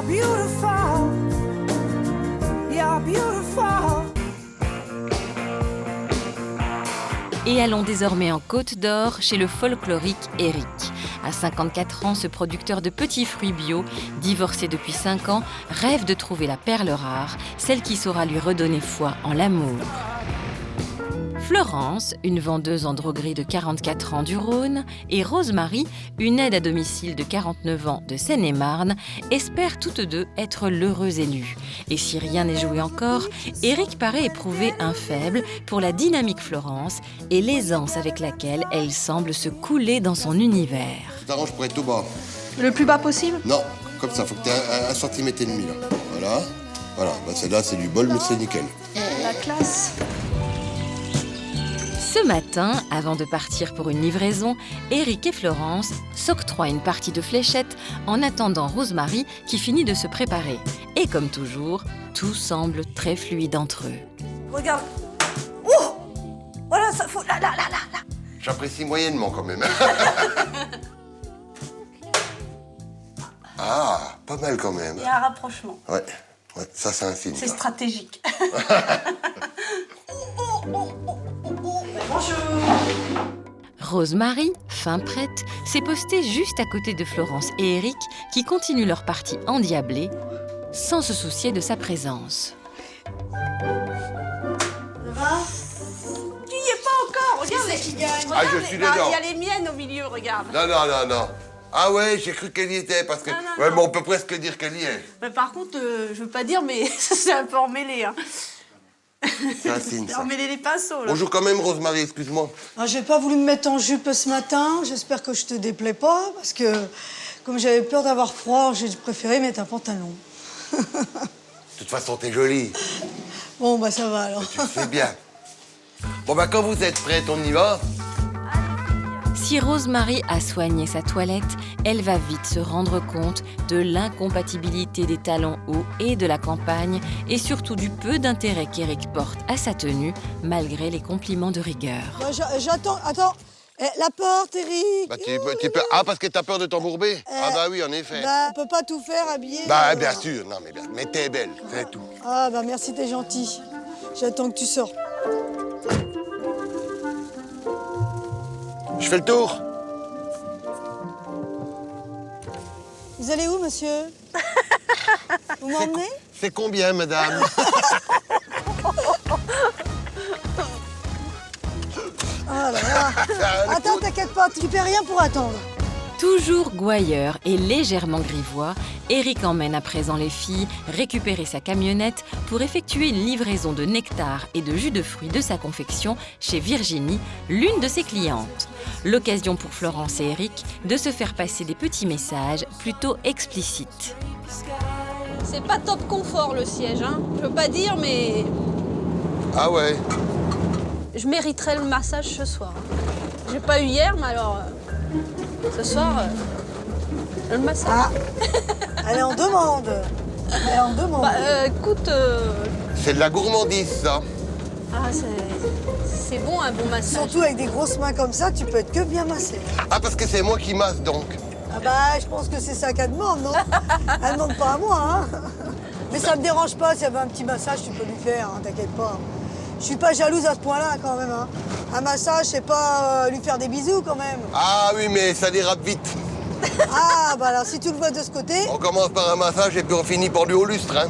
beautiful. You're beautiful. Et allons désormais en Côte d'Or chez le folklorique Eric. À 54 ans, ce producteur de petits fruits bio, divorcé depuis 5 ans, rêve de trouver la perle rare, celle qui saura lui redonner foi en l'amour. Florence, une vendeuse en droguerie de 44 ans du Rhône, et Rosemarie, une aide à domicile de 49 ans de Seine-et-Marne, espèrent toutes deux être l'heureuse élue. Et si rien n'est joué encore, Eric paraît éprouver un faible pour la dynamique Florence et l'aisance avec laquelle elle semble se couler dans son univers. Tu t'arranges pour être tout bas. Le plus bas possible? Non, comme ça, faut que tu aies 1,5 centimètre là. Voilà. Voilà, bah, celle-là, c'est du bol, mais c'est nickel. La classe. Ce matin, avant de partir pour une livraison, Eric et Florence s'octroient une partie de fléchettes en attendant Rosemarie qui finit de se préparer. Et comme toujours, tout semble très fluide entre eux. Regarde. Oh, voilà, ça faut... Là. J'apprécie moyennement quand même. Ah, pas mal quand même. Il y a un rapprochement. Ouais, ça c'est un signe. C'est ça. stratégique. Bonjour. Rosemarie, fin prête, s'est postée juste à côté de Florence et Eric qui continuent leur partie endiablée sans se soucier de sa présence. Ça va? Tu y es pas encore, regarde. Qui gagne? Ah, je suis dedans. Il y a les miennes au milieu, regarde. Non. Ah ouais, j'ai cru qu'elle y était parce que... Non. Ouais, mais on peut presque dire qu'elle y est. Mais par contre, je veux pas dire, mais c'est un peu emmêlé. Hein. C'est un signe, C'est ça. emmêlé les pinceaux, là. Bonjour quand même, Rosemarie, excuse-moi. Ah, j'ai pas voulu me mettre en jupe ce matin. J'espère que je te déplais pas, parce que comme j'avais peur d'avoir froid, j'ai préféré mettre un pantalon. De toute façon, t'es jolie. Bon, bah ça va alors. Tu le sais bien. Bon, bah quand vous êtes prête, on y va. Si Rosemarie a soigné sa toilette, elle va vite se rendre compte de l'incompatibilité des talons hauts et de la campagne et surtout du peu d'intérêt qu'Eric porte à sa tenue malgré les compliments de rigueur. Bah, j'attends. Attends. La porte, Eric. Bah, tu peux... Ah, parce que t'as peur de t'embourber? Ah bah oui, en effet. Bah, on peut pas tout faire, habiller. Bah, bien sûr. Non, mais t'es belle, c'est tout. Ah, bah merci, t'es gentil. J'attends que tu sors. Je fais le tour. Vous allez où, monsieur? Vous m'emmenez? C'est combien, madame? Ah là là. Attends, t'inquiète pas, tu paies rien pour attendre. Toujours gouailleur et légèrement grivois, Eric emmène à présent les filles récupérer sa camionnette pour effectuer une livraison de nectar et de jus de fruits de sa confection chez Virginie, l'une de ses clientes. L'occasion pour Florence et Eric de se faire passer des petits messages plutôt explicites. C'est pas top confort le siège, hein. Je veux pas dire, mais Ah ouais. je mériterais le massage ce soir. J'ai pas eu hier, mais alors ce soir, le massage. Ah. Elle est en demande. Elle est en demande. Bah, écoute, C'est de la gourmandise, ça. ah, c'est bon un bon massage. Surtout avec des grosses mains comme ça, tu peux être que bien massé. Ah, parce que c'est moi qui masse, donc. Ah bah, je pense que c'est ça qu'elle demande, non? Elle demande pas à moi, hein. Mais ça me dérange pas, s'il y avait un petit massage, tu peux lui faire, hein, t'inquiète pas. Je suis pas jalouse à ce point-là, quand même, hein. Un massage, c'est pas lui faire des bisous, quand même. Ah oui, mais ça dérape vite. Ah, bah alors, si tu le vois de ce côté... On commence par un massage et puis on finit par du haut lustre, hein.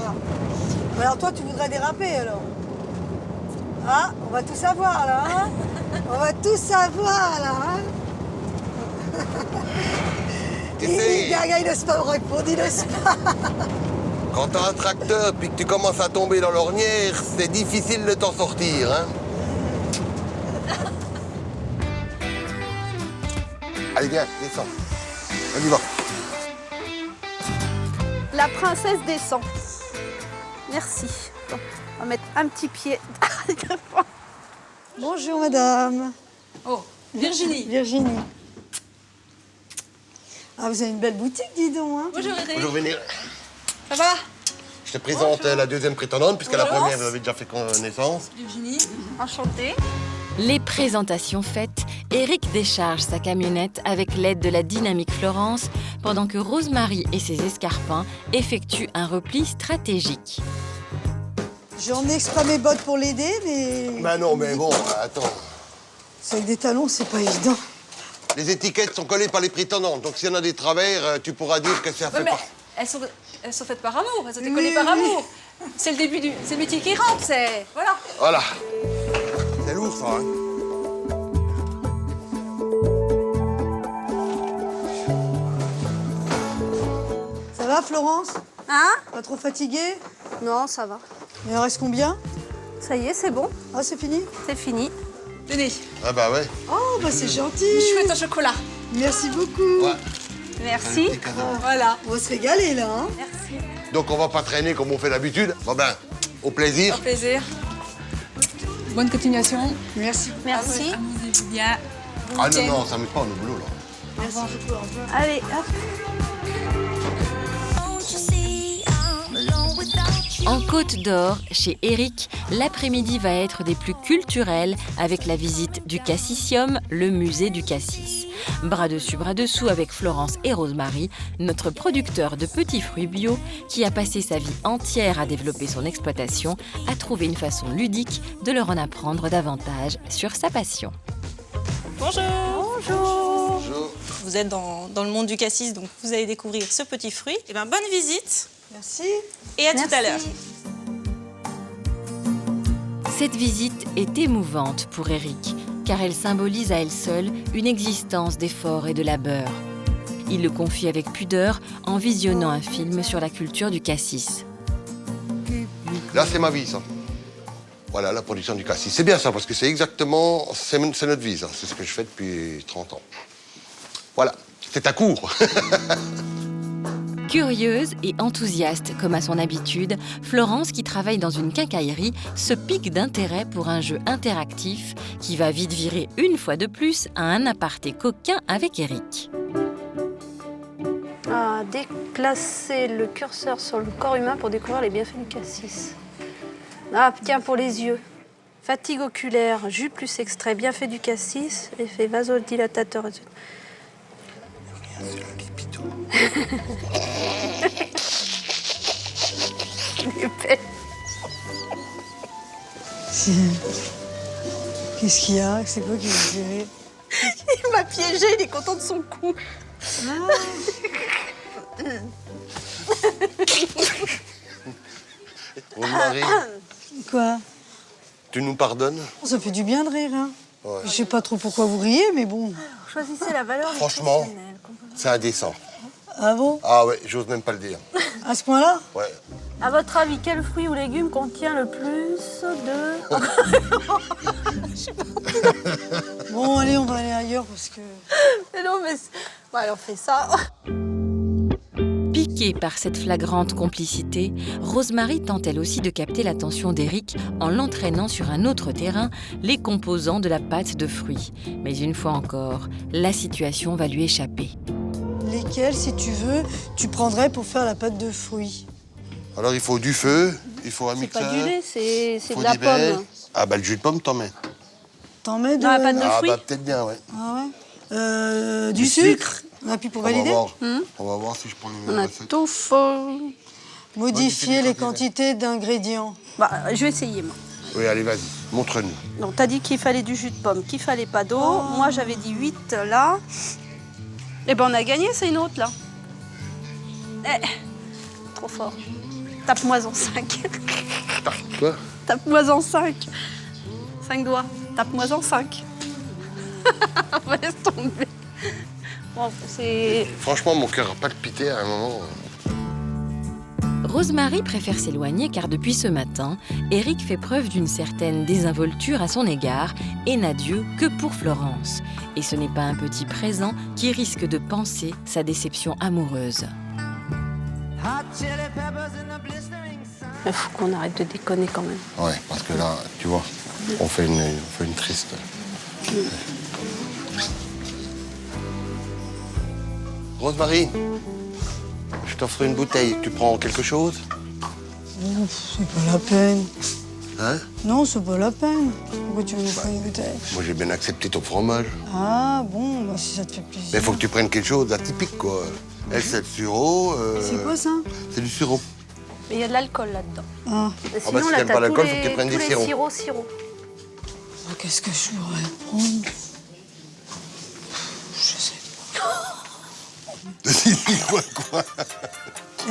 Bah alors toi, tu voudrais déraper, alors? Ah, on va tout savoir, là, hein. On va tout savoir, là, hein. Essaye. Gaga, il n'ose pas me répondre, il n'ose pas. Quand t'as un tracteur puis que tu commences à tomber dans l'ornière, c'est difficile de t'en sortir, hein. Allez, viens, descends. On y va. La princesse descend. Merci. Bon, on va mettre un petit pied. Bonjour, madame. Oh, Virginie. Virginie. Ah, vous avez une belle boutique, dis donc, hein. Bonjour Eric. Bonjour, Vénère. Ça va? Je te présente la deuxième prétendante, puisque la première, vous avez déjà fait connaissance. Virginie. Enchantée. Les présentations faites, Éric décharge sa camionnette avec l'aide de la dynamique Florence pendant que Rosemary et ses escarpins effectuent un repli stratégique. J'ai emmené exprès mes bottes pour l'aider, mais... Ben non, mais bon, attends. C'est avec des talons, c'est pas évident. Les étiquettes sont collées par les prétendants, donc s'il y en a des travers, tu pourras dire que ça fait mais pas... elles sont faites par amour, elles ont été collées par amour. C'est le début c'est le métier qui rentre, c'est... Voilà. Voilà. C'est lourd, ça, hein. Ça va, Florence? Hein? Pas trop fatiguée? Non, ça va. Il en reste combien? Ça y est, c'est bon, Ah, c'est fini? c'est fini. Tenez, Ah bah ouais. Oh, bah c'est gentil. chouette au chocolat. Merci beaucoup. Ouais. Merci. Petit cadeau. Voilà. On va se régaler, là, hein? Merci. Donc on va pas traîner comme on fait d'habitude. Bon ben, au plaisir. Au plaisir. Bonne continuation. Merci. Merci. Amusez-vous bien. Ah non, non, ça met pas au boulot, là. Merci beaucoup, au revoir. Allez, hop. En Côte d'Or, chez Éric, l'après-midi va être des plus culturels avec la visite du Cassisium, le musée du cassis. Bras dessus, bras dessous avec Florence et Rosemary, notre producteur de petits fruits bio qui a passé sa vie entière à développer son exploitation, a trouvé une façon ludique de leur en apprendre davantage sur sa passion. Bonjour. Bonjour. Vous êtes dans le monde du cassis, donc vous allez découvrir ce petit fruit. Et bien, bonne visite Merci. et à tout à l'heure. Cette visite est émouvante pour Éric, car elle symbolise à elle seule une existence d'effort et de labeur. Il le confie avec pudeur en visionnant un film sur la culture du cassis. Là, c'est ma vie, ça. Voilà, la production du cassis. C'est bien ça, parce que c'est exactement... C'est notre vie, ça. C'est ce que je fais depuis 30 ans. Voilà, c'est à court. Curieuse et enthousiaste comme à son habitude, Florence, qui travaille dans une quincaillerie, se pique d'intérêt pour un jeu interactif qui va vite virer une fois de plus à un aparté coquin avec Éric. À déplacer le curseur sur le corps humain pour découvrir les bienfaits du cassis. Ah, tiens, pour les yeux. Fatigue oculaire, jus plus extrait, bienfaits du cassis, effet vasodilatateur. Qu'est-ce qu'il y a? C'est quoi qui vous fait rire? Il m'a piégé, il est content de son coup. Rosemary, Quoi? tu nous pardonnes? Ça fait du bien de rire, hein? Ouais. Je sais pas trop pourquoi vous riez, mais bon. Choisissez la valeur Franchement, nutritionnelle. c'est indécent. Ah bon? Ah ouais, j'ose même pas le dire. À ce point-là? Ouais. À votre avis, quel fruit ou légume contient le plus de... Bon, allez, on va aller ailleurs parce que... Mais non, mais... Bon, alors, fais ça. Piquée par cette flagrante complicité, Rosemary tente elle aussi de capter l'attention d'Éric en l'entraînant sur un autre terrain, les composants de la pâte de fruits. Mais une fois encore, la situation va lui échapper. Lesquels, si tu veux, tu prendrais pour faire la pâte de fruits? Alors, il faut du feu, il faut un C'est mixeur. pas du lait, c'est faut de la des baies. pomme. Ah bah, le jus de pomme, t'en mets. T'en mets de... Dans la pâte de Ah fruits. bah, peut-être bien, ouais. Ah ouais. Du sucre. On appuie pour On va valider. voir. On va voir si je prends les On mêmes a recettes. tout faux. Modifier les quantités d'ingrédients. Bah, je vais essayer, moi. Oui, allez, vas-y, montre-nous. Donc, t'as dit qu'il fallait du jus de pomme, qu'il fallait pas d'eau. Moi, j'avais dit 8, là. Eh ben, on a gagné, c'est une autre, là. Eh, trop fort. Tape-moi en 5. Quoi? Tape-moi en 5. 5 doigts. Tape-moi en 5. Laisse tomber. Bon, c'est... Franchement, mon cœur a palpité à un moment. Rosemary préfère s'éloigner car depuis ce matin, Éric fait preuve d'une certaine désinvolture à son égard et n'a Dieu que pour Florence. Et ce n'est pas un petit présent qui risque de panser sa déception amoureuse. Il faut qu'on arrête de déconner quand même. Ouais, parce que là, tu vois, on fait une triste. Rosemary, je t'offre une bouteille. Tu prends quelque chose? Ouf, c'est pas la peine. Hein? Non, c'est pas la peine. Pourquoi tu veux nous faire une bouteille? Moi, j'ai bien accepté ton fromage. Ah bon, bah, si ça te fait plaisir. Mais il faut que tu prennes quelque chose d'atypique, quoi. Elle, c'est le sureau. C'est quoi ça? C'est du sirop. Mais il y a de l'alcool là-dedans. Ah, Et bah, si t'aimes pas l'alcool, faut que tu prennes tous des les sirops. sirops. oh, qu'est-ce que je pourrais prendre? Je sais quoi? pas.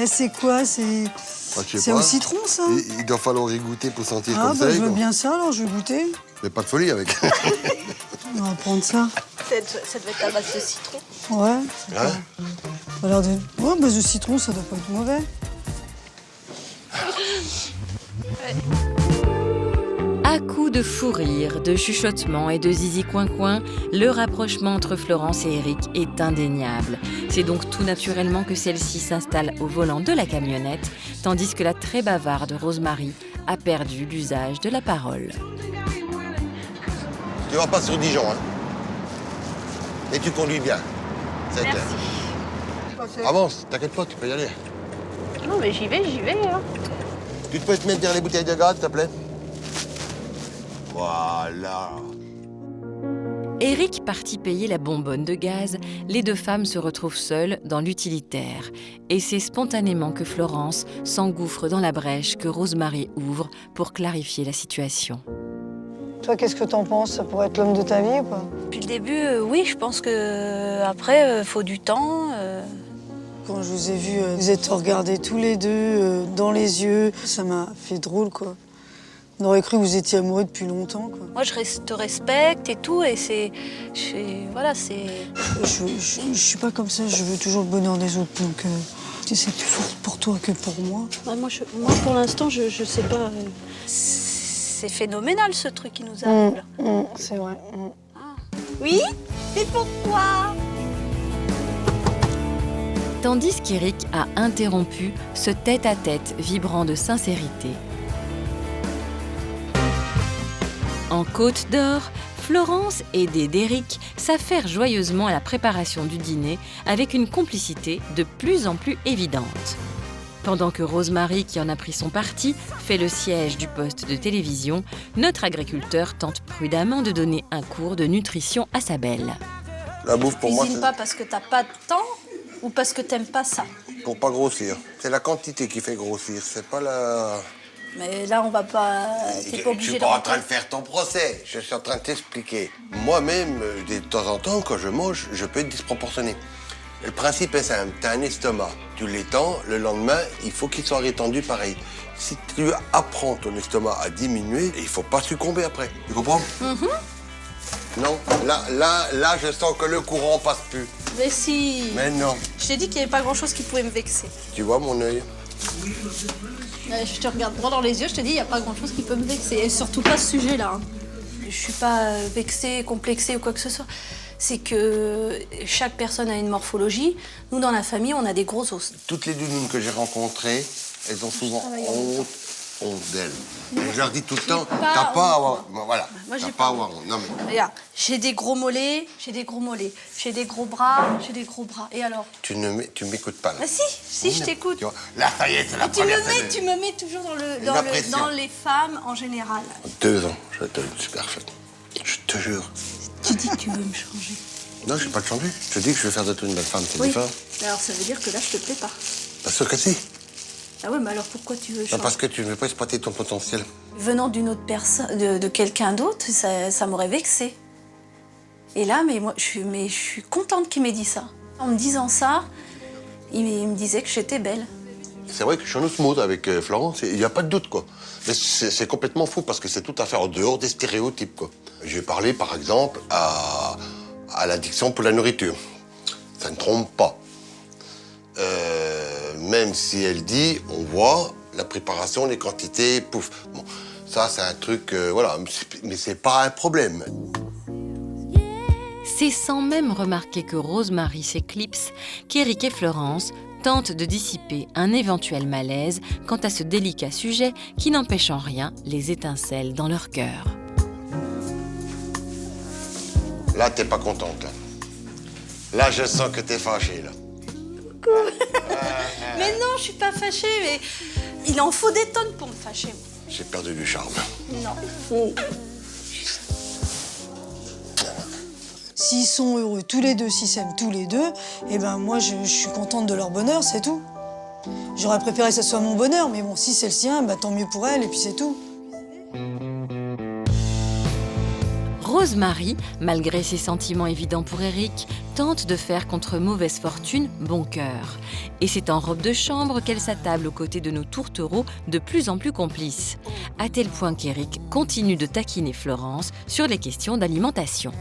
Et c'est quoi? C'est Je sais c'est pas. au citron, ça? Il doit falloir y goûter pour sentir Ah, comme bah ça. je veux quoi. bien ça, alors je vais goûter. Mais pas de folie avec. On va prendre ça. Ça devait être à base de citron. Ouais. c'est Hein? pas- Alors, ouais, base de citron, ça doit pas être mauvais. À coups de fou rire, de chuchotements et de zizi coin-coin, le rapprochement entre Florence et Éric est indéniable. C'est donc tout naturellement que celle-ci s'installe au volant de la camionnette, tandis que la très bavarde Rosemary a perdu l'usage de la parole. Tu vas pas sur Dijon, hein? Et tu conduis bien. C'est clair. Avance, t'inquiète pas, tu peux y aller. Non, mais j'y vais. Hein. Tu peux te mettre derrière les bouteilles de gaz, s'il te plaît? Voilà. Éric partit payer la bonbonne de gaz, les deux femmes se retrouvent seules dans l'utilitaire. Et c'est spontanément que Florence s'engouffre dans la brèche que Rosemary ouvre pour clarifier la situation. Toi, qu'est-ce que t'en penses? Ça pourrait être l'homme de ta vie ou pas? Depuis le début, oui, je pense que après, faut du temps. Quand je vous ai vu, vous êtes regardés tous les deux dans les yeux. Ça m'a fait drôle, quoi. On aurait cru que vous étiez amoureux depuis longtemps, quoi. Moi, te respecte et tout, et voilà, c'est. Je suis pas comme ça, je veux toujours le bonheur des autres, donc c'est plus fort pour toi que pour moi. Ouais, moi, pour l'instant, je sais pas. C'est phénoménal ce truc qui nous arrive. Là. C'est vrai. Oui? Mais pourquoi? Tandis qu'Éric a interrompu ce tête-à-tête vibrant de sincérité. En Côte d'Or, Florence, aidée d'Éric, s'affaire joyeusement à la préparation du dîner avec une complicité de plus en plus évidente. Pendant que Rosemary, qui en a pris son parti, fait le siège du poste de télévision, notre agriculteur tente prudemment de donner un cours de nutrition à sa belle. La bouffe, pour moi, Cuisine c'est pas parce que t'as pas de temps ou parce que t'aimes pas ça. pour pas grossir. C'est la quantité qui fait grossir, c'est pas la... Mais là, on va pas. T'es pas Je obligé suis de pas en rentrer. train de faire ton procès, je suis en train de t'expliquer. Moi-même, de temps en temps, quand je mange, je peux être disproportionné. Le principe est simple, tu as un estomac, tu l'étends, le lendemain, il faut qu'il soit rétendu pareil. Si tu apprends ton estomac à diminuer, il faut pas succomber après. Tu comprends? Non, là, je sens que le courant passe plus. Mais si. Mais non. Je t'ai dit qu'il n'y avait pas grand-chose qui pouvait me vexer. Tu vois mon œil? Je te regarde droit dans les yeux, je te dis, il n'y a pas grand-chose qui peut me vexer. Et surtout pas ce sujet-là. Hein. Je suis pas vexée, complexée ou quoi que ce soit. C'est que chaque personne a une morphologie. Nous, dans la famille, on a des gros os. Toutes les doudounes que j'ai rencontrées, elles ont souvent honte d'elles. Et je leur dis tout le temps, t'as pas à avoir... Voilà, Moi, t'as j'ai pas à pas avoir honte. Non, mais Regarde, j'ai des gros mollets, j'ai des gros mollets. J'ai des gros bras, j'ai des gros bras. Et alors? tu m'écoutes pas, là. Ah si, je t'écoute. Tu vois, là, ça y est, c'est la Tu première me mets, semaine. tu me mets toujours La pression. dans les femmes en général. 2 ans, je vais être une super fête. Je te jure. Tu dis que tu veux me changer. Non, je vais pas te changer. Je te dis que je vais faire de toi une belle femme, c'est Oui. différent. Alors ça veut dire que là, je te plais pas. Bien sûr que si. Ah ouais, mais alors pourquoi tu veux Non, changer? parce que tu ne veux pas exploiter ton potentiel. Venant d'une autre personne, de quelqu'un d'autre, ça m'aurait vexée. Et là, mais je suis contente qu'il m'ait dit ça. En me disant ça, il me disait que j'étais belle. C'est vrai que je suis un smooth avec Florence, il n'y a pas de doute, quoi. Mais c'est complètement fou parce que c'est tout à fait en dehors des stéréotypes, quoi. J'ai parlé, par exemple, à l'addiction pour la nourriture. Ça ne trompe pas. Même si elle dit, on voit la préparation, les quantités, pouf. Bon, ça, c'est un truc, voilà, mais c'est pas un problème. C'est sans même remarquer que Rosemary s'éclipse qu'Éric et Florence tentent de dissiper un éventuel malaise quant à ce délicat sujet qui n'empêche en rien les étincelles dans leur cœur. Là, t'es pas contente, là. Là, je sens que t'es fâchée, là. Mais non, je suis pas fâchée, mais il en faut des tonnes pour me fâcher. Moi. J'ai perdu du charme. Non. S'ils sont heureux tous les deux, s'ils s'aiment tous les deux, eh ben moi je suis contente de leur bonheur, c'est tout. J'aurais préféré que ce soit mon bonheur, mais bon, si c'est le sien, bah, tant mieux pour elle, et puis c'est tout. Rosemary, malgré ses sentiments évidents pour Eric, tente de faire contre mauvaise fortune bon cœur. Et c'est en robe de chambre qu'elle s'attable aux côtés de nos tourtereaux de plus en plus complices. À tel point qu'Eric continue de taquiner Florence sur les questions d'alimentation.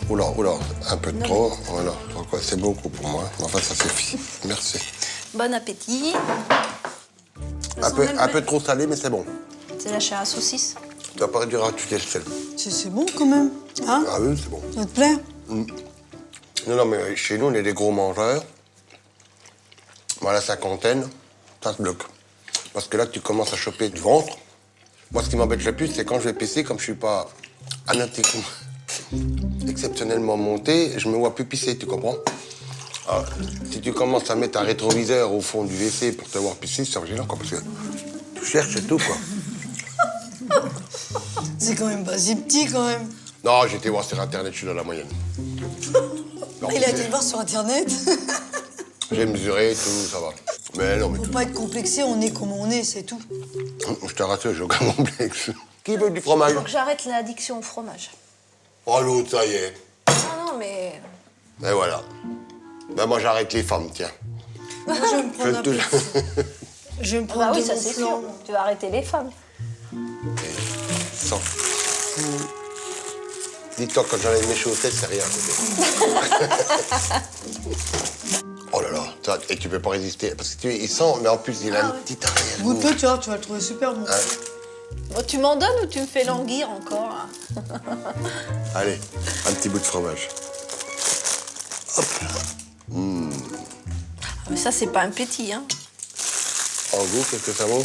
Oula, un peu de trop. Voilà, c'est beaucoup pour moi. Enfin, ça suffit. Merci. Bon appétit. Un peu trop salé, mais c'est bon. C'est la chair à saucisse. Tu vas pas dû rajouter le sel. C'est bon quand même, hein? Ah oui, c'est bon. Ça te plaît? Non, mais chez nous, on est des gros mangeurs. Moi, à la cinquantaine, ça se bloque. Parce que là, tu commences à choper du ventre. Moi, ce qui m'embête le plus, c'est quand je vais pisser, comme je suis pas anatomiquement exceptionnellement monté, je me vois plus pisser, tu comprends? Alors, si tu commences à mettre un rétroviseur au fond du WC pour te voir pisser, c'est gênant, quoi, parce que tu cherches et tout, quoi. C'est quand même pas si petit, quand même. Non, j'ai été voir sur Internet, je suis dans la moyenne. Non, Il a été le voir sur Internet. j'ai mesuré, tout, ça va. Mais non, mais Faut tout. pas être complexé, on est comme on est, c'est tout. Je te rassure, j'ai aucun complexe. Qui veut du fromage? Faut que j'arrête l'addiction au fromage. Oh, l'autre, ça y est. Non, mais... Et voilà. Ben, moi, j'arrête les femmes, tiens. Moi, je vais me prendre un peu. Je vais me prendre Bah oui, de ça mon c'est flan. sûr. Tu vas arrêter les femmes. Sans fou. Dis-toi, quand j'enlève mes chaussettes, c'est rien à côté. Oh là là, ça, et tu peux pas résister. Parce que il sent, mais en plus, il a un petit arrière. Goûte-le, tu vois, tu vas le trouver super bon. Bon, tu m'en donnes ou tu me fais languir encore hein? Allez, un petit bout de fromage. Hop. Mais ça, c'est pas un petit, hein. En goût, qu'est-ce que ça vaut?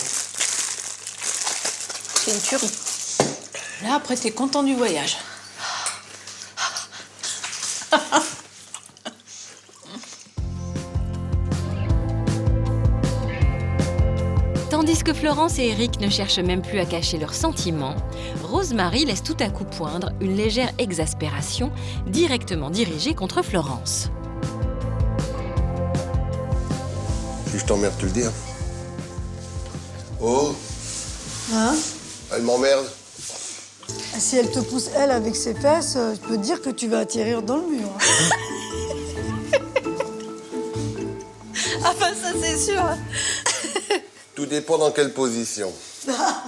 C'est une tuerie. Là, après, t'es content du voyage. Tandis que Florence et Eric ne cherchent même plus à cacher leurs sentiments, Rosemary laisse tout à coup poindre une légère exaspération directement dirigée contre Florence. Si je t'emmerde, tu le dis, hein. Oh, Hein? elle m'emmerde. Si elle te pousse, elle, avec ses fesses, je peux te dire que tu vas atterrir dans le mur. Hein. Ah bah ça, c'est sûr. Tout dépend dans quelle position. Ah,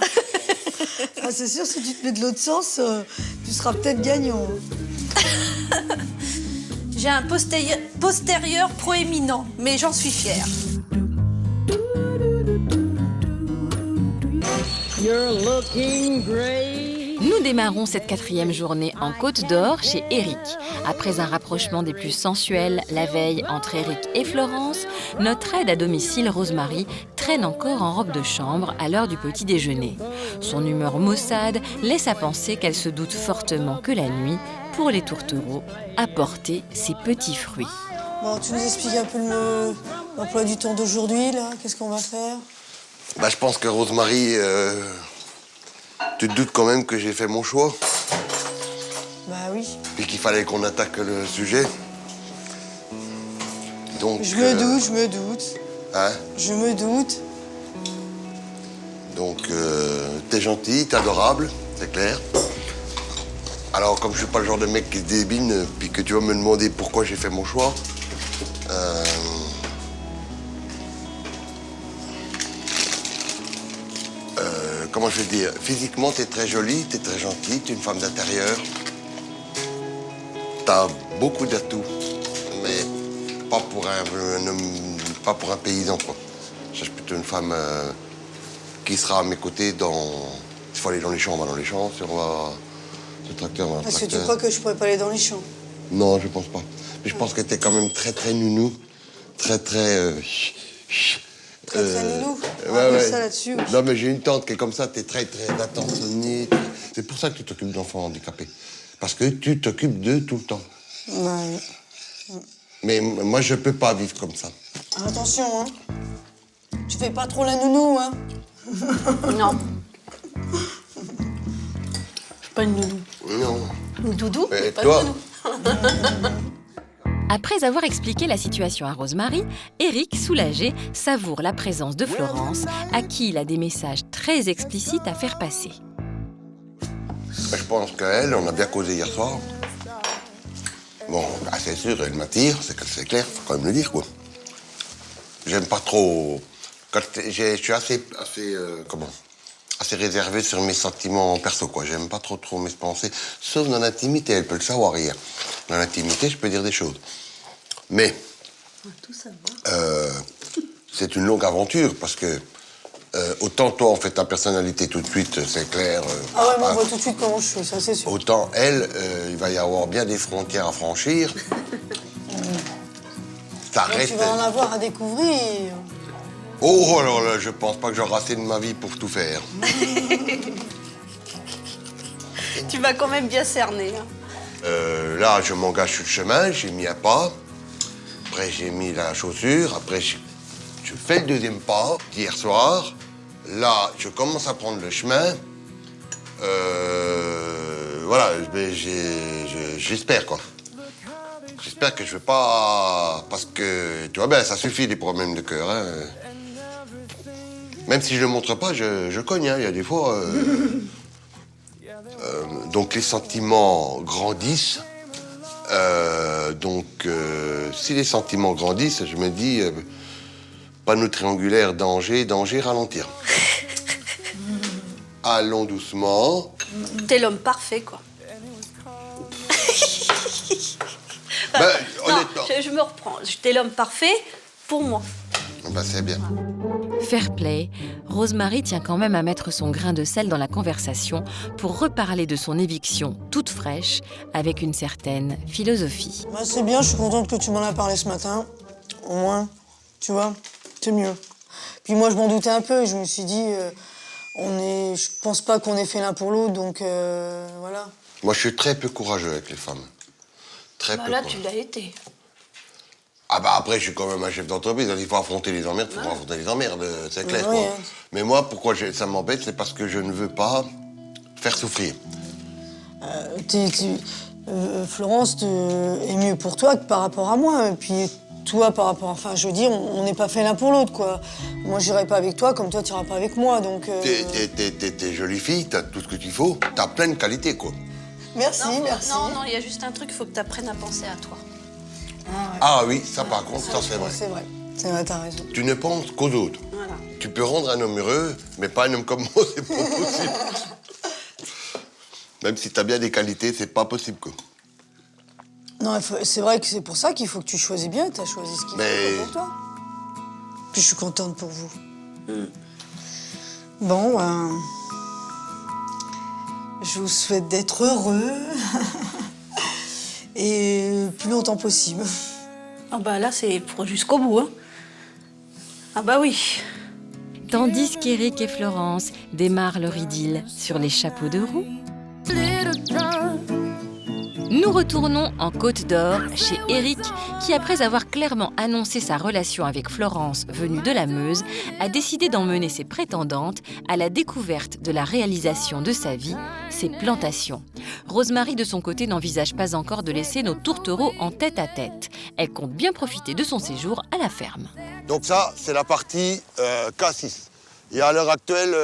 c'est sûr, si tu te mets de l'autre sens, tu seras peut-être gagnant. J'ai un postérieur proéminent, mais j'en suis fière. Nous démarrons cette 4e journée en Côte d'Or chez Eric. Après un rapprochement des plus sensuels la veille entre Eric et Florence, notre aide à domicile Rosemary traîne encore en robe de chambre à l'heure du petit déjeuner. Son humeur maussade laisse à penser qu'elle se doute fortement que la nuit, pour les tourtereaux, apportait ses petits fruits. Bon, tu nous expliques un peu l'emploi du temps d'aujourd'hui, là? Qu'est-ce qu'on va faire? Bah, je pense que Rosemary, tu te doutes quand même que j'ai fait mon choix. Bah oui. Puis qu'il fallait qu'on attaque le sujet. Donc. Je me doute. Hein? Je me doute. Donc, t'es gentil, t'es adorable, c'est clair. Alors, comme je suis pas le genre de mec qui se débine, puis que tu vas me demander pourquoi j'ai fait mon choix, comment je vais dire? Physiquement, t'es très jolie, t'es très gentille, t'es une femme d'intérieur. T'as beaucoup d'atouts, mais pas pour un paysan, quoi. Je cherche plutôt une femme qui sera à mes côtés dans... S'il faut aller dans les champs, on va dans les champs. Si on va sur le tracteur, on va dans le Est-ce que tracteur. tu crois que je pourrais pas aller dans les champs? Non, je pense pas. Mais je pense que t'es quand même très, très nounou. Très, très... Très nounou. On Ouais, va ouais. faire ça là-dessus. Oui. Non, mais j'ai une tante qui est comme ça, t'es très, très attentionnée. C'est pour ça que tu t'occupes d'enfants handicapés. Parce que tu t'occupes d'eux tout le temps. Ouais. Mais moi, je peux pas vivre comme ça. Attention, hein. Tu fais pas trop la nounou, hein. Non. Je suis pas une nounou. Non. Une doudou, Et pas toi? une nounou. Après avoir expliqué la situation à Rosemary, Eric, soulagé, savoure la présence de Florence, à qui il a des messages très explicites à faire passer. Je pense qu'elle, on a bien causé hier soir. Bon, bah, c'est sûr, elle m'attire, c'est clair, faut quand même le dire, quoi. J'aime pas trop... Je suis assez réservé sur mes sentiments perso, quoi. J'aime pas trop mes pensées, sauf dans l'intimité, elle peut le savoir hier. Dans l'intimité, je peux dire des choses. Mais c'est une longue aventure, parce que autant toi, on fait ta personnalité tout de suite, c'est clair. Ah ouais, moi, on voit tout de suite comment je suis, ça, c'est sûr. Autant elle, il va y avoir bien des frontières à franchir. Ça Donc, reste... tu vas en avoir à découvrir. Oh, alors là, je pense pas que j'aurai assez de ma vie pour tout faire. Tu vas quand même bien cerner. Hein. Là, je m'engage sur le chemin, j'ai mis un pas. Après, j'ai mis la chaussure. Après, je fais le deuxième pas hier soir. Là, je commence à prendre le chemin. Voilà, j'espère, quoi. J'espère que je vais pas... Parce que, tu vois, ben, ça suffit, les problèmes de cœur. Hein. Même si je le montre pas, je cogne. Hein. Il y a des fois... donc, les sentiments grandissent. Si les sentiments grandissent, je me dis... panneau triangulaire, danger, ralentir. Allons doucement. T'es l'homme parfait, quoi. Ben, Non, honnêtement. je me reprends. T'es l'homme parfait pour moi. Ben, c'est bien. Fair play, Rosemary tient quand même à mettre son grain de sel dans la conversation pour reparler de son éviction toute fraîche avec une certaine philosophie. Bah, c'est bien, je suis contente que tu m'en as parlé ce matin. Au moins, tu vois, c'est mieux. Puis moi, je m'en doutais un peu. Je me suis dit, je pense pas qu'on est fait l'un pour l'autre, donc voilà. Moi, je suis très peu courageux avec les femmes. Très peu Là, courageux. tu l'as été. Ah bah après, je suis quand même un chef d'entreprise. Il faut affronter les emmerdes, c'est clair, Oui, quoi. hein. Mais moi, pourquoi ça m'embête, c'est parce que je ne veux pas faire souffrir. Florence est mieux pour toi que par rapport à moi. Et puis toi, par rapport... Enfin, je veux dire, on n'est pas fait l'un pour l'autre, quoi. Moi, j'irai pas avec toi comme toi, tu iras pas avec moi, donc... T'es jolie fille, t'as tout ce que tu faut. T'as plein de qualités, quoi. Merci, Non, merci. non, il y a juste un truc, il faut que tu apprennes à penser à toi. Ah oui, ça par contre, ça c'est vrai. C'est vrai. C'est vrai, t'as raison. Tu ne penses qu'aux autres. Voilà. Tu peux rendre un homme heureux, mais pas un homme comme moi, c'est pas possible. Même si t'as bien des qualités, c'est pas possible, quoi. Non, c'est vrai que c'est pour ça qu'il faut que tu choisis bien. T'as choisi ce qu'il faut pour toi. Puis je suis contente pour vous. Bon, ben... je vous souhaite d'être heureux. Et plus longtemps possible. Ah bah là, c'est pour jusqu'au bout, hein. Ah bah oui. Tandis qu'Éric et Florence démarrent leur idylle sur les chapeaux de roue. Nous retournons en Côte d'Or chez Éric qui, après avoir clairement annoncé sa relation avec Florence venue de la Meuse, a décidé d'emmener ses prétendantes à la découverte de la réalisation de sa vie, ses plantations. Rosemary, de son côté, n'envisage pas encore de laisser nos tourtereaux en tête-à-tête. Elle compte bien profiter de son séjour à la ferme. Donc ça, c'est la partie cassis. Il y a à l'heure actuelle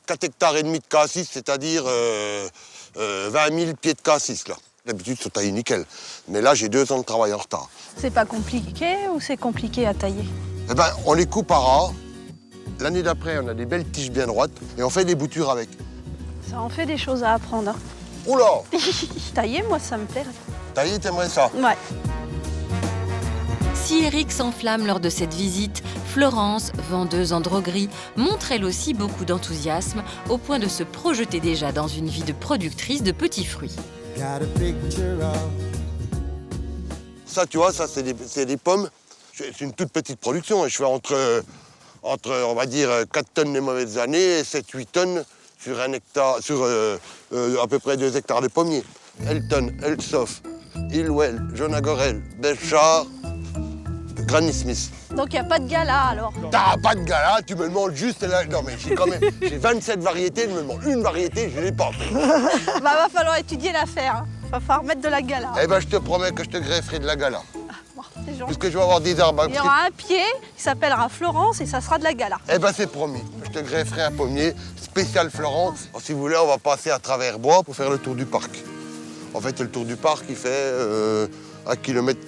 4 hectares et demi de cassis, c'est-à-dire 20 000 pieds de cassis, là. D'habitude, c'est taillé nickel. Mais là, j'ai 2 ans de travail en retard. C'est pas compliqué ou c'est compliqué à tailler? Eh ben, on les coupe à ras. L'année d'après, on a des belles tiges bien droites et on fait des boutures avec. Ça en fait des choses à apprendre. Hein. Oula! Tailler, moi, ça me plairait. Taillé, t'aimerais ça? Ouais. Si Éric s'enflamme lors de cette visite, Florence, vendeuse en droguerie, montre elle aussi beaucoup d'enthousiasme au point de se projeter déjà dans une vie de productrice de petits fruits. Ça, tu vois, ça, c'est des pommes. C'est une toute petite production. Et je fais entre, on va dire, 4 tonnes les mauvaises années et 7-8 tonnes sur 1 hectare, sur à peu près 2 hectares de pommiers. Elton, Elsoff, Hillwell, Jonagorel, Belchard, Granny Smith. Donc il n'y a pas de gala alors. T'as pas de gala, tu me demandes juste là. Non mais j'ai quand même, j'ai 27 variétés, tu me demandes une variété, je l'ai pas. Bah va falloir étudier l'affaire. Va falloir mettre de la gala. Eh ben je te promets que je te grefferai de la gala. Bon, c'est gentil. Puisque je vais avoir des arbres. Il y aura un pied qui s'appellera Florence et ça sera de la gala. Eh ben c'est promis. Je te grefferai un pommier spécial Florence. Alors, si vous voulez, on va passer à travers bois pour faire le tour du parc. En fait, le tour du parc, il fait 1,4 km.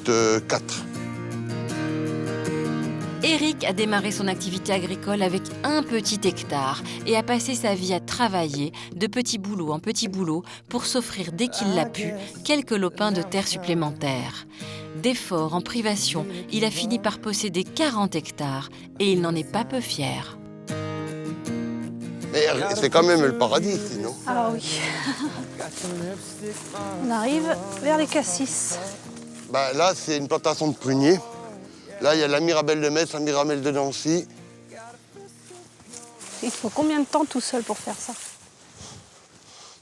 Éric a démarré son activité agricole avec un petit hectare et a passé sa vie à travailler de petit boulot en petit boulot pour s'offrir dès qu'il l'a pu quelques lopins de terre supplémentaires. D'efforts en privation, il a fini par posséder 40 hectares et il n'en est pas peu fier. Mais c'est quand même le paradis ici, non? Ah oui. On arrive vers les cassis. Ben, là, c'est une plantation de pruniers. Là, il y a la Mirabelle de Metz, la Mirabelle de Nancy. Il faut combien de temps tout seul pour faire ça?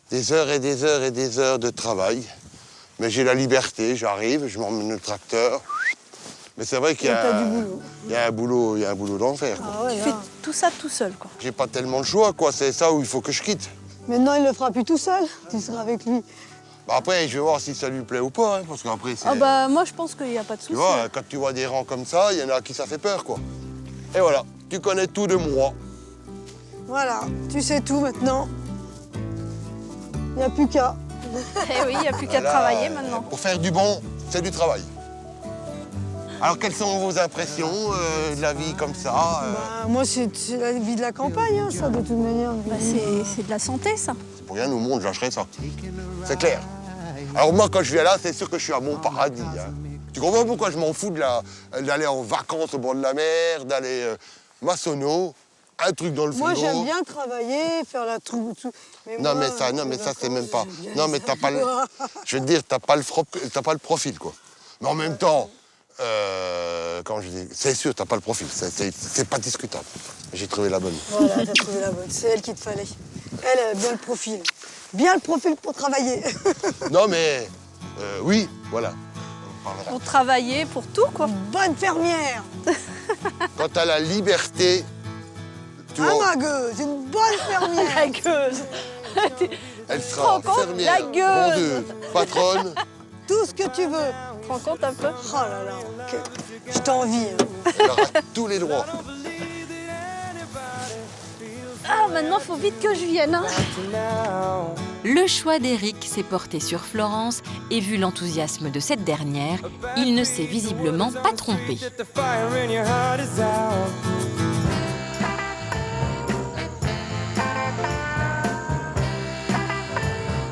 Des heures et des heures et des heures de travail. Mais j'ai la liberté, j'arrive, je m'emmène le tracteur. Mais c'est vrai qu'il y a un boulot d'enfer. Ah ouais, Tu là. fais tout ça tout seul quoi. J'ai pas tellement le choix, quoi. C'est ça où il faut que je quitte. Maintenant, il le fera plus tout seul. Tu seras avec lui. Bah après, je vais voir si ça lui plaît ou pas, hein, parce qu'après, c'est... Ah bah moi je pense qu'il n'y a pas de souci. Tu vois, quand tu vois des rangs comme ça, il y en a à qui ça fait peur, quoi. Et voilà, tu connais tout de moi. Voilà, tu sais tout maintenant. Il n'y a plus qu'à. Eh oui, il n'y a plus qu'à Voilà, travailler maintenant. Pour faire du bon, c'est du travail. Alors, quelles sont vos impressions de la vie comme ça Bah, moi, c'est la vie de la campagne, hein, ça, de toute manière. Bah, c'est de la santé ça. C'est pour rien au monde, j'achèterais ça. C'est clair. Alors moi, quand je viens là, c'est sûr que je suis à mon paradis. Hein. Tu comprends pourquoi je m'en fous d'aller en vacances au bord de la mer, d'aller maçonneau, un truc dans le frigo. Moi, j'aime bien travailler, faire la tout. Non, mais ça, c'est même pas... Non, mais t'as pas le... Je veux te dire, t'as pas le profil, quoi. Mais en même temps, quand je dis... C'est sûr, t'as pas le profil. C'est pas discutable. J'ai trouvé la bonne. Voilà, t'as trouvé la bonne. C'est elle qu'il te fallait. Elle a bien le profil. Bien le profil pour travailler. Non, mais... oui, voilà. On parlera. Pour travailler, pour tout quoi. Bonne fermière. Quand t'as la liberté... Tu Ah, vois, ma gueuse, une bonne fermière. La gueuse. elle te sera rends compte, fermière, la gueule. vendeuse, patronne. Tout ce que tu veux. Tu te rends compte un peu? Oh là là, je t'envie. Hein. Elle aura tous les droits. Ah maintenant faut vite que je vienne. Hein. Le choix d'Éric s'est porté sur Florence et vu l'enthousiasme de cette dernière, il ne s'est visiblement pas trompé.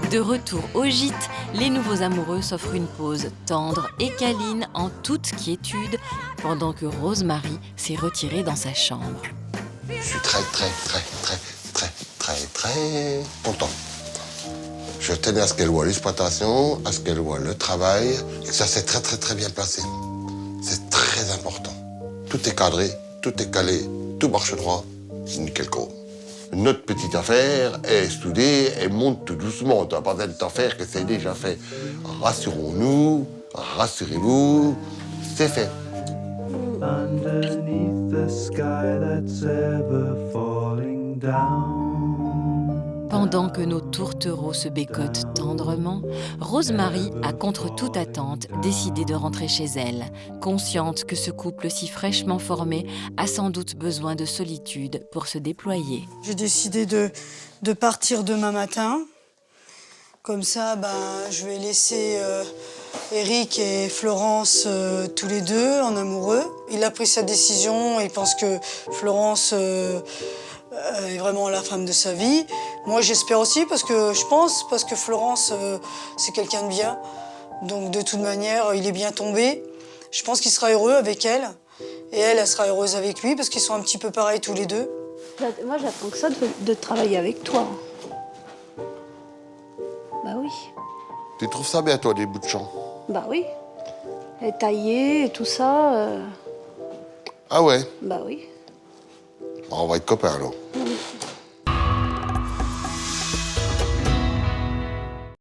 De retour au gîte, les nouveaux amoureux s'offrent une pause tendre et câline en toute quiétude pendant que Rosemary s'est retirée dans sa chambre. Je suis très content. Je tenais à ce qu'elle voie l'exploitation, à ce qu'elle voie le travail, et que ça s'est très bien passé. C'est très important. Tout est cadré, tout est calé, tout marche droit, nickel chrome. Notre petite affaire est soudée, elle monte tout doucement. Tu n'as pas besoin de t'en faire que c'est déjà fait. Rassurons-nous, rassurez-vous, c'est fait. Underneath the sky that's ever falling down. Pendant que nos tourtereaux se bécotent tendrement, Rosemary a contre toute attente décidé de rentrer chez elle, consciente que ce couple si fraîchement formé a sans doute besoin de solitude pour se déployer. J'ai décidé de partir demain matin. Comme ça, je vais laisser Éric et Florence tous les deux en amoureux. Il a pris sa décision, il pense que Florence est vraiment la femme de sa vie. Moi, j'espère aussi, parce que Florence, c'est quelqu'un de bien. Donc, de toute manière, il est bien tombé. Je pense qu'il sera heureux avec elle. Et elle sera heureuse avec lui, parce qu'ils sont un petit peu pareils tous les deux. Moi j'attends que ça de travailler avec toi. Bah oui. Tu trouves ça bien, toi, des bouts de champ? Bah oui. Et tailler et tout ça. Ah ouais? Bah oui. On va être copains, alors. Oui.